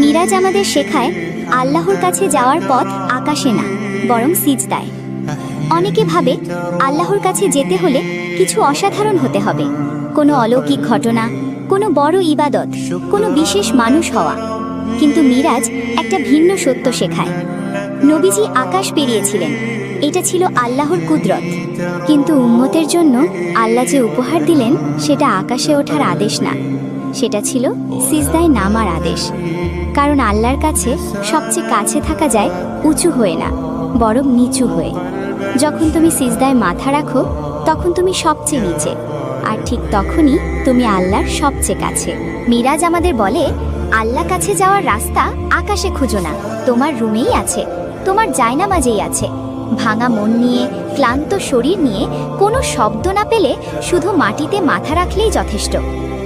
মিরাজ আমাদের শেখায় আল্লাহর কাছে যাওয়ার পথ আকাশে না, বরং সিজদায়। অনেকে ভাবে আল্লাহর কাছে যেতে হলে কিছু অসাধারণ হতে হবে, কোনো অলৌকিক ঘটনা, কোনো বড় ইবাদত, কোনো বিশেষ মানুষ হওয়া। কিন্তু মিরাজ একটা ভিন্ন সত্য শেখায়। নবীজি আকাশ পেরিয়েছিলেন, এটা ছিল আল্লাহর কুদরত। কিন্তু উম্মতের জন্য আল্লাহ যে উপহার দিলেন সেটা আকাশে ওঠার আদেশ না, সেটা ছিল সিজদায় নামার আদেশ। কারণ আল্লাহর কাছে সবচেয়ে কাছে থাকা যায় উঁচু হয়ে না, বরং নিচু হয়ে। যখন তুমি সিজদায় মাথা রাখো তখন তুমি সবচেয়ে নিচে, আর ঠিক তখনই তুমি আল্লাহর সবচেয়ে কাছে। মিরাজ আমাদের বলে, আল্লাহ কাছে যাওয়ার রাস্তা আকাশে খুঁজো না, তোমার রুমেই আছে, তোমার জায়নামাজেই আছে। ভাঙা মন নিয়ে, ক্লান্ত শরীর নিয়ে, কোনো শব্দ না পেলে শুধু মাটিতে মাথা রাখলেই যথেষ্ট।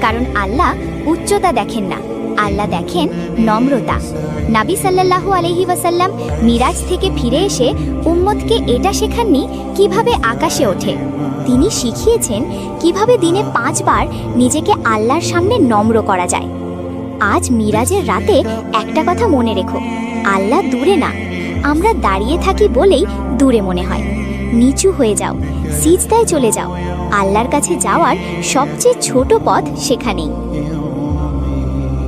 কারণ আল্লাহ উচ্চতা দেখেন না, আল্লাহ দেখেন নম্রতা। নবী সাল্লাল্লাহু আলাইহি ওয়াসাল্লাম মিরাজ থেকে ফিরে এসে উম্মতকে এটা শেখাননি কিভাবে আকাশে ওঠে, তিনি শিখিয়েছেন কিভাবে দিনে 5 বার নিজেকে আল্লাহর সামনে নম্র করা যায়। আজ মিরাজের রাতে একটা কথা মনে রেখো, আল্লাহ দূরে না, আমরা দাঁড়িয়ে থাকি বলেই দূরে মনে হয়। নিচু হয়ে যাও, সিজদায় চলে যাও, আল্লাহর কাছে যাওয়ার সবচেয়ে ছোট পথ সেখানেই।